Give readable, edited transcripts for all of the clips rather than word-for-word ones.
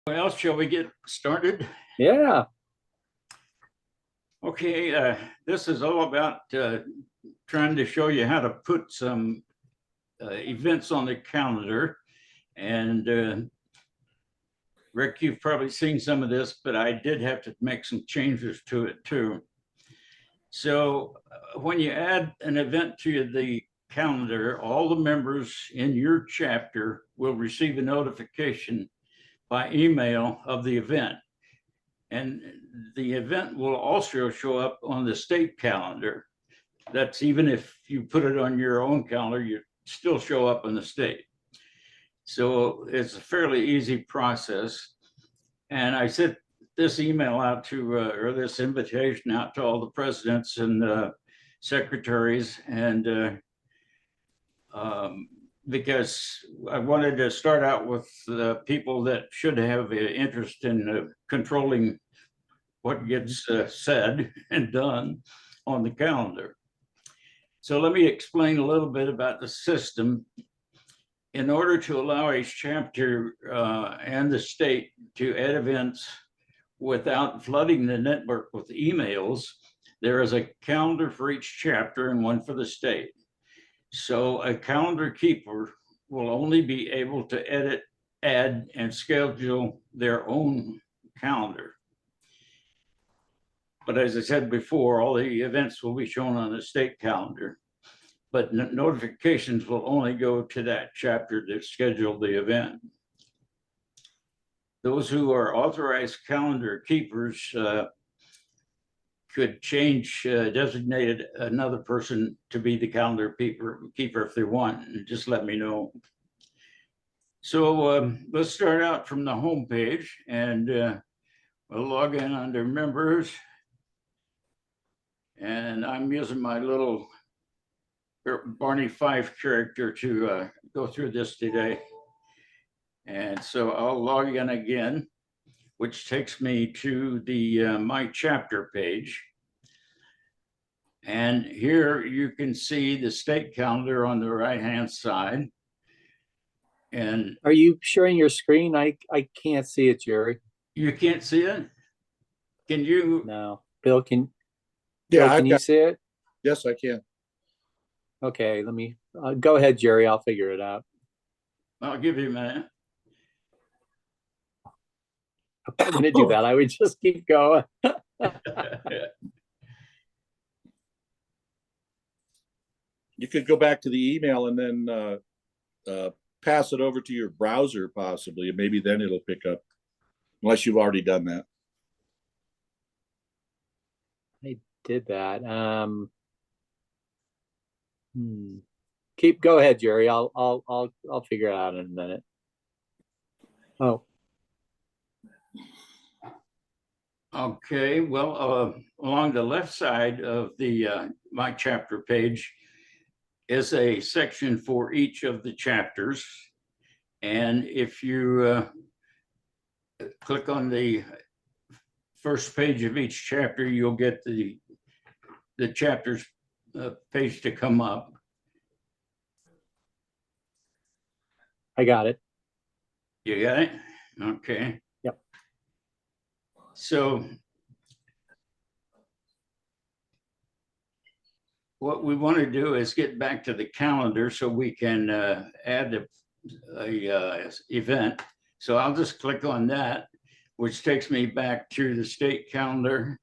Well, shall we get started? Yeah. Okay, this is all about trying to show you how to put some events on the calendar. And Rick, you've probably seen some of this, but I did have to make some changes to it too. So when you add an event to the calendar, all the members in your chapter will receive a notification by email of the event. And the event will also show up on the state calendar. That's even if you put it on your own calendar, you still show up in the state. So it's a fairly easy process. And I sent this email out to, or this invitation out to all the presidents and secretaries, and because I wanted to start out with the people that should have an interest in controlling what gets said and done on the calendar. So let me explain a little bit about the system. In order to allow each chapter and the state to add events without flooding the network with emails, there is a calendar for each chapter and one for the state. So a calendar keeper will only be able to edit, add, and schedule their own calendar. But as I said before, all the events will be shown on the state calendar, but notifications will only go to that chapter that scheduled the event. Those who are authorized calendar keepers could change, designated another person to be the calendar keeper if they want, and just let me know. So let's start out from the home page, and we'll log in under members. And I'm using my little Barney Fife character to go through this today. And so I'll log in again, which takes me to the My Chapter page. And here you can see the state calendar on the right-hand side. And are you sharing your screen? I can't see it, Jerry. You can't see it? Can you? No. Bill, can you see it? Yes, I can. Okay, let me go ahead, Jerry. I'll figure it out. I'll give you a minute. I'm going to do that. I would just keep going. You could go back to the email and then pass it over to your browser, possibly, and maybe then it'll pick up, unless you've already done that. I did that. Go ahead, Jerry. I'll figure it out in a minute. Oh. Okay, well, along the left side of the My Chapter page is a section for each of the chapters. And if you click on the first page of each chapter, you'll get the chapters page to come up. I got it. You got it? Okay. Yep. So what we want to do is get back to the calendar so we can add a event. So I'll just click on that, which takes me back to the state calendar,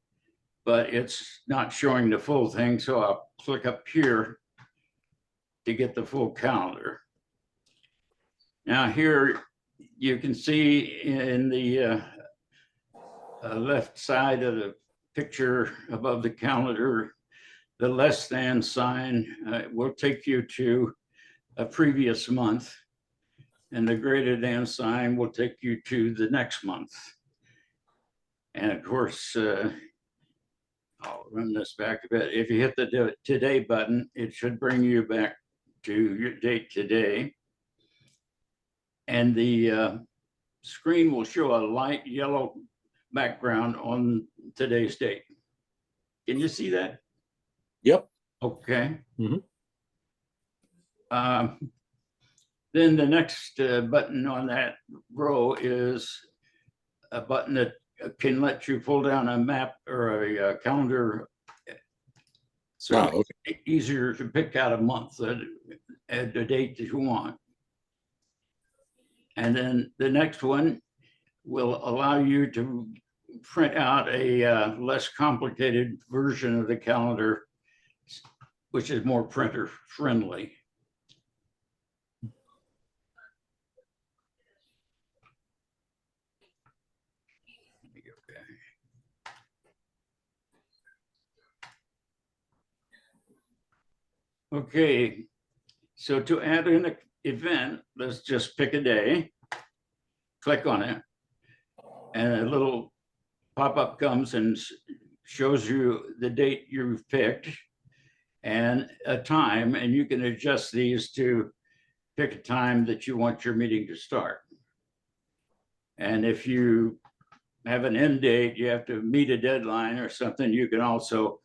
but it's not showing the full thing. So I'll click up here to get the full calendar. Now here you can see in the left side of the picture above the calendar, the less than sign will take you to a previous month, and the greater than sign will take you to the next month. And of course, I'll run this back a bit. If you hit the today button, it should bring you back to your date today. And the screen will show a light yellow background on today's date. Can you see that? Yep. Okay. Mm-hmm. Then the next button on that row is a button that can let you pull down a map or a calendar. So Ah, okay. it's easier to pick out a month at the date that you want. And then the next one will allow you to print out a less complicated version of the calendar, which is more printer friendly. Okay, so to add an event, let's just pick a day, click on it, and a little pop-up comes and shows you the date you've picked and a time, and you can adjust these to pick a time that you want your meeting to start. And if you have an end date, you have to meet a deadline or something, you can also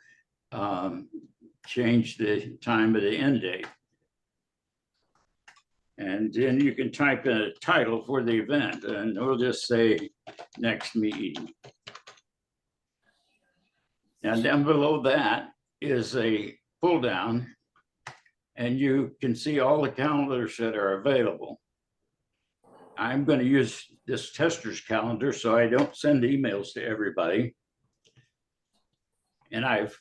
change the time of the end date. And then you can type in a title for the event, and we'll just say next meeting. Now down below that is a pull down, and you can see all the calendars that are available. I'm going to use this tester's calendar so I don't send emails to everybody. And I've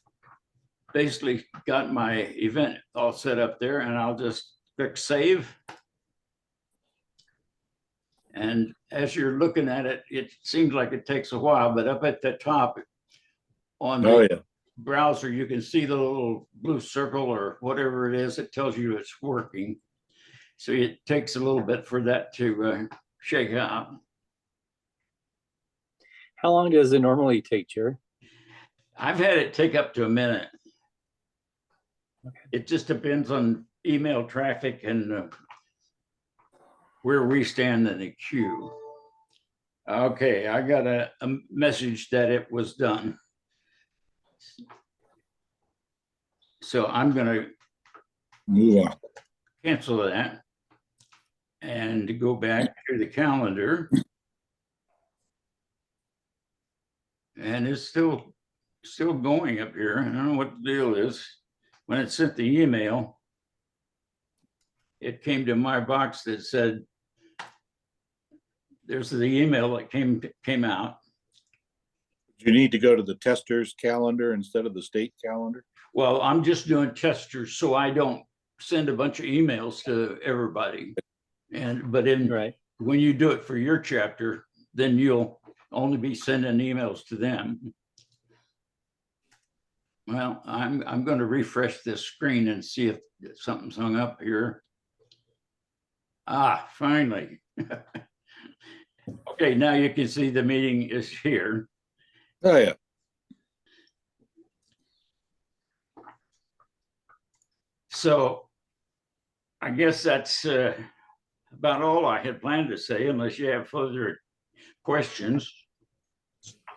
basically got my event all set up there, and I'll just click save. And as you're looking at it, it seems like it takes a while, but up at the top on Oh, the yeah. browser, you can see the little blue circle or whatever it is that tells you it's working. So it takes a little bit for that to shake out. How long does it normally take, Jerry? I've had it take up to a minute. Okay. It just depends on email traffic and where we stand in the queue. Okay, I got a message that it was done. So I'm going to Move on. cancel that and go back to the calendar. And it's still going up here. I don't know what the deal is. When it sent the email, it came to my box that said, there's the email that came out. You need to go to the tester's calendar instead of the state calendar. Well, I'm just doing testers so I don't send a bunch of emails to everybody. But Right. when you do it for your chapter, then you'll only be sending emails to them. Well, I'm going to refresh this screen and see if something's hung up here. Ah, finally. Okay, now you can see the meeting is here. Oh, yeah. So I guess that's about all I had planned to say, unless you have further questions.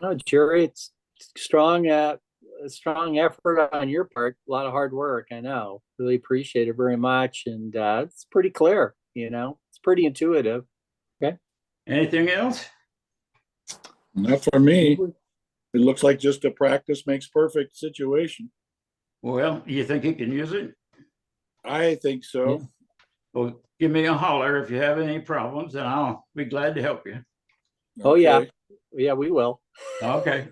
No, Jerry, it's strong effort on your part. A lot of hard work. I know. Really appreciate it very much. And it's pretty clear, it's pretty intuitive. Okay. Anything else? Not for me. It looks like just a practice makes perfect situation. Well, you think you can use it? I think so. Yeah. Well, give me a holler if you have any problems, and I'll be glad to help you. Oh, yeah. Okay. Yeah, we will. Okay.